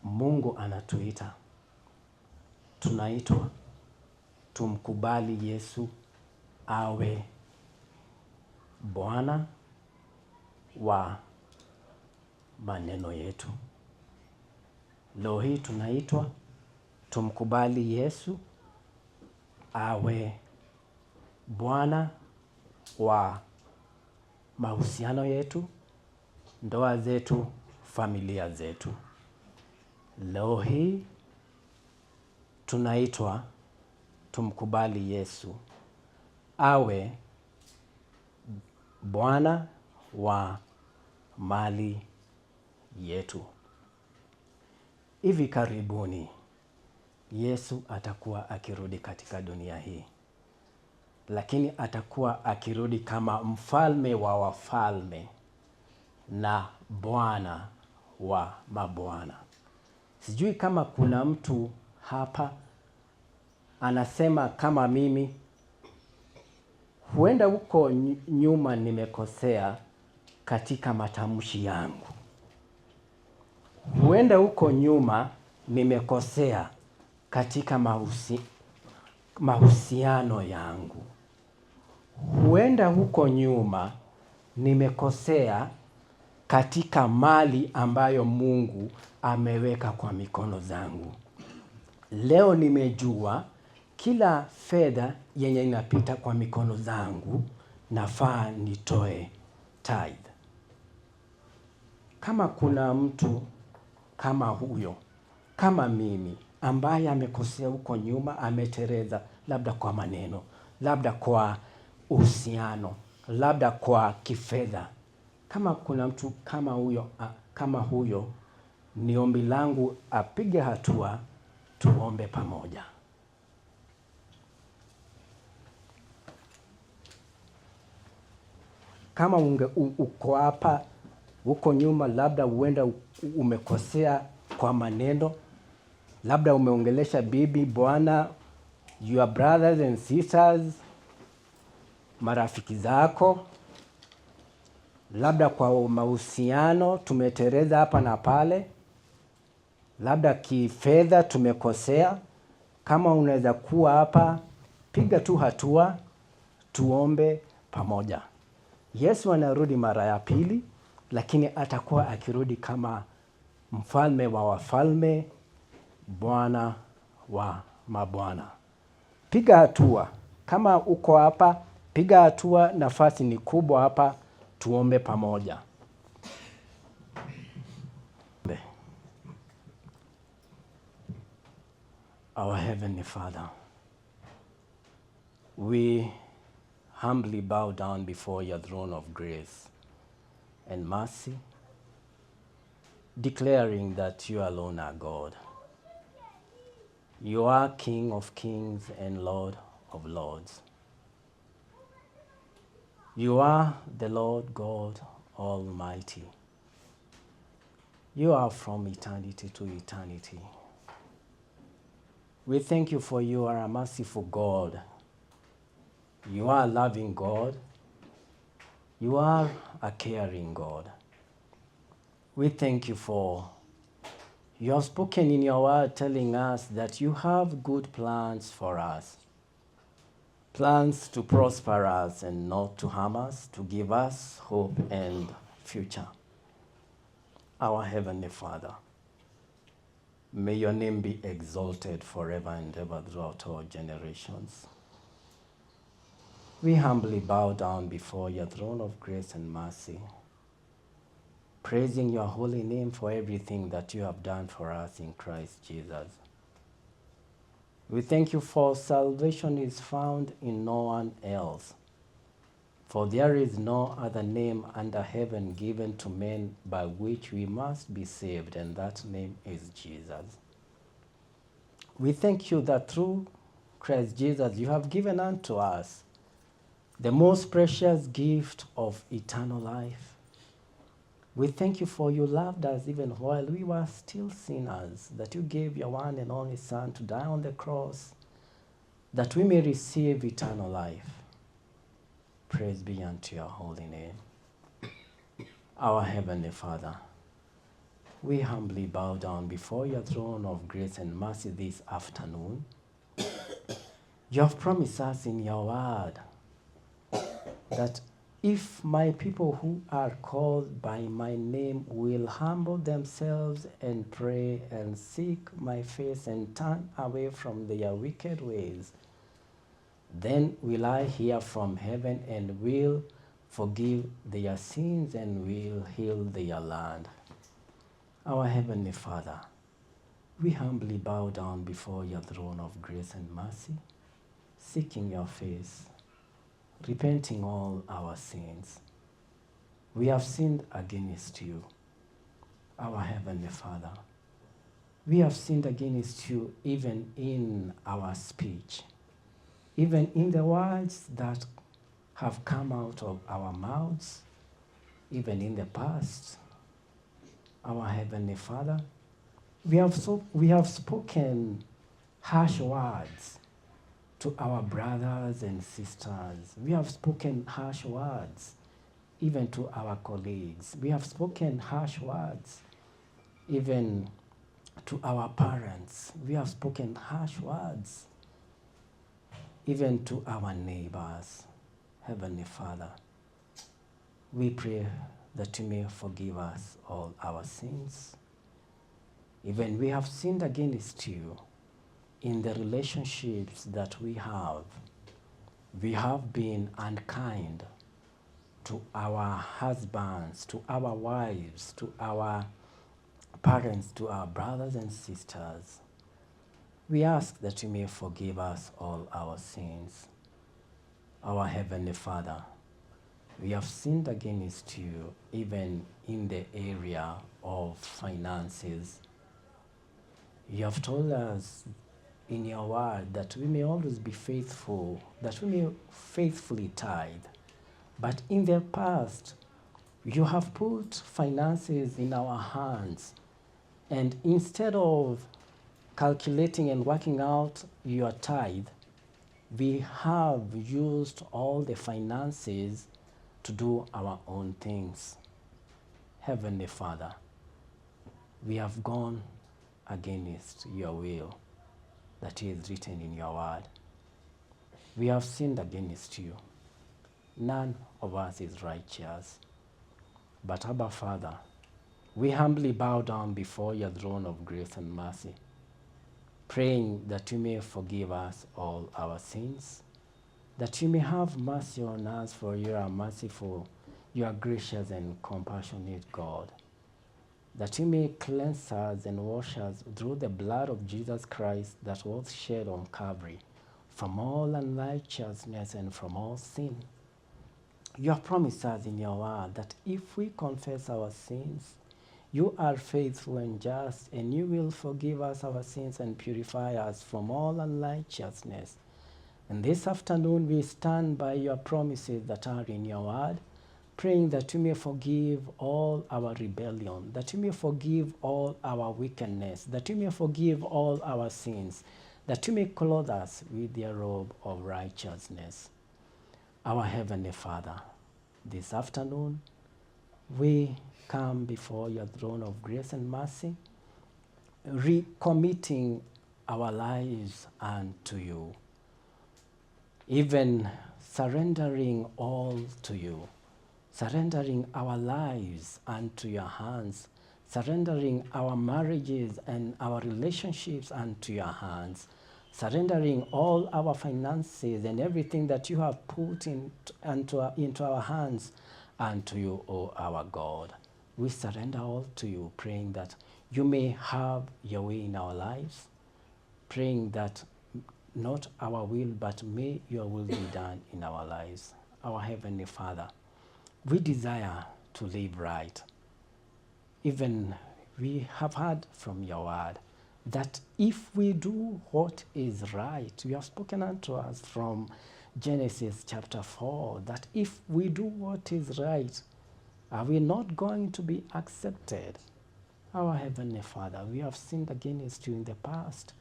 Mungu anatuita. Tunaitwa tumkubali Yesu awe Bwana wa maneno yetu. Leo hii tunaitwa tumkubali Yesu awe Bwana wa mahusiano yetu, ndoa zetu, familia zetu. Leo hii tunaitwa tumkubali Yesu awe Bwana wa mali yetu. Hivi karibuni Yesu atakuwa akirudi katika dunia hii. Lakini atakuwa akirudi kama mfalme wa wafalme na Bwana wa mabwana. Sijui kama kuna mtu hapa anasema kama mimi, huenda huko nyuma nimekosea katika matamshi yangu. Huenda huko nyuma nimekosea katika mahusiano yangu. Huenda huko nyuma nimekosea katika mali ambayo Mungu ameweka kwa mikono zangu. Leo nimejua kila fedha yenye inapita kwa mikono zangu nafaa nitoe tithe. Kama kuna mtu kama huyo, kama mimi, ambaye amekosea huko nyuma, ametereza, labda kwa maneno, labda kwa uhusiano, labda kwa kifedha, Kama kuna mtu kama huyo, ni ombi langu apige hatua, tuombe pamoja. Kama uko hapa, uko nyuma, labda uenda umekosea kwa maneno, labda umeongelesha bibi, bwana, your brothers and sisters, marafiki zako, labda kwa mahusiano tumetereza hapa na pale, labda kifedha tumekosea. Kama unaweza kuwa hapa, piga tu hatua, tuombe pamoja. Yesu anarudi mara ya pili, lakini atakuwa akirudi kama mfalme wa wafalme, Bwana wa mabwana. Piga hatua. Kama uko hapa, piga hatua, nafasi ni kubwa hapa, tuombe pamoja. Our Heavenly Father, we humbly bow down before your throne of grace and mercy, declaring that you alone are God. You are King of kings and Lord of lords. You are the Lord God Almighty. You are from eternity to eternity. We thank you for you are a merciful God. You are a loving God. You are a caring God. We thank you for you have spoken in your word telling us that you have good plans for us. Plans to prosper us and not to harm us, to give us hope and future. Our Heavenly Father, may your name be exalted forever and ever throughout all generations. We humbly bow down before your throne of grace and mercy, praising your holy name for everything that you have done for us in Christ Jesus. We thank you for salvation is found in no one else, for there is no other name under heaven given to men by which we must be saved, and that name is Jesus. We thank you that through Christ Jesus you have given unto us the most precious gift of eternal life. We thank you for you loved us even while we were still sinners, that you gave your one and only Son to die on the cross, that we may receive eternal life. Praise be unto your holy name. Our Heavenly Father, we humbly bow down before your throne of grace and mercy this afternoon. You have promised us in your word that if my people who are called by my name will humble themselves and pray and seek my face and turn away from their wicked ways, then will I hear from heaven and will forgive their sins and will heal their land. Our Heavenly Father, we humbly bow down before your throne of grace and mercy, seeking your face, repenting all our sins. We have sinned against you, our Heavenly Father. We have sinned against you even in our speech, even in the words that have come out of our mouths, even in the past. Our Heavenly Father, we have spoken harsh words to our brothers and sisters. We have spoken harsh words even to our colleagues. We have spoken harsh words even to our parents. We have spoken harsh words even to our neighbors. Heavenly Father, we pray that you may forgive us all our sins. Even we have sinned against you in the relationships that we have. We have been unkind to our husbands, to our wives, to our parents, to our brothers and sisters. We ask that you may forgive us all our sins. Our Heavenly Father, We have sinned against you even in the area of finances. You have told us in your word that we may always be faithful, that we may faithfully tithe. But in the past, you have put finances in our hands, and instead of calculating and working out your tithe, we have used all the finances to do our own things. Heavenly Father, we have gone against your will that is written in your word. We have sinned against you. None of us is righteous. But Abba Father, we humbly bow down before your throne of grace and mercy, praying that you may forgive us all our sins, that you may have mercy on us, for you are merciful, you are gracious and compassionate God, that you may cleanse us and wash us through the blood of Jesus Christ that was shed on Calvary, from all unrighteousness and from all sin. You have promised us in your word that if we confess our sins, you are faithful and just, and you will forgive us our sins and purify us from all unrighteousness. And this afternoon we stand by your promises that are in your word, praying that you may forgive all our rebellion, that you may forgive all our wickedness, that you may forgive all our sins, that you may clothe us with your robe of righteousness. Our Heavenly Father, this afternoon we come before your throne of grace and mercy, recommitting our lives unto you, even surrendering all to you, surrendering our lives unto your hands, surrendering our marriages and our relationships unto your hands, surrendering all our finances and everything that you have put into our hands unto you, O our God. We surrender all to you, praying that you may have your way in our lives, praying that not our will, but may your will be done in our lives. Our Heavenly Father, we desire to live right. Even we have heard from your word that if we do what is right, you have spoken unto us from Genesis chapter 4, that if we do what is right, are we not going to be accepted? Our Heavenly Father, we have sinned against you in the past.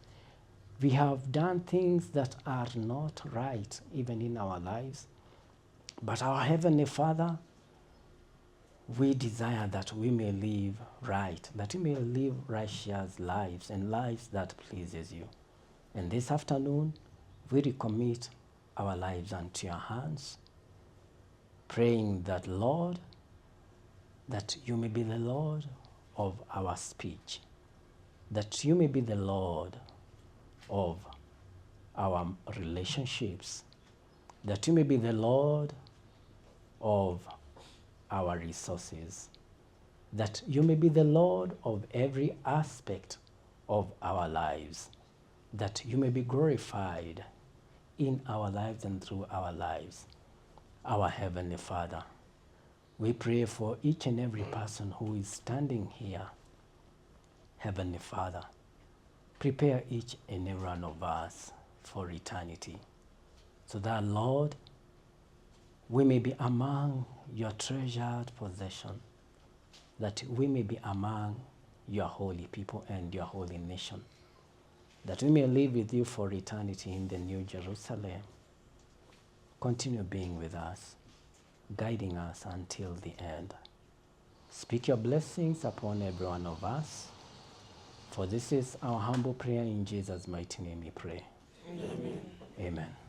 We have done things that are not right, even in our lives. But our Heavenly Father, we desire that we may live right, that we may live righteous lives and lives that pleases you. And this afternoon, we recommit our lives unto your hands, praying that, Lord, that you may be the Lord of our speech, that you may be the Lord of our relationships, that you may be the Lord of our resources, that you may be the Lord of every aspect of our lives, that you may be glorified in our lives and through our lives. Our Heavenly Father, we pray for each and every person who is standing here. Heavenly Father, prepare each and every one of us for eternity, so that, Lord, we may be among your treasured possession, that we may be among your holy people and your holy nation, that we may live with you for eternity in the New Jerusalem. Continue being with us, guiding us until the end. Speak your blessings upon every one of us, for this is our humble prayer in Jesus' mighty name we pray. Amen. Amen.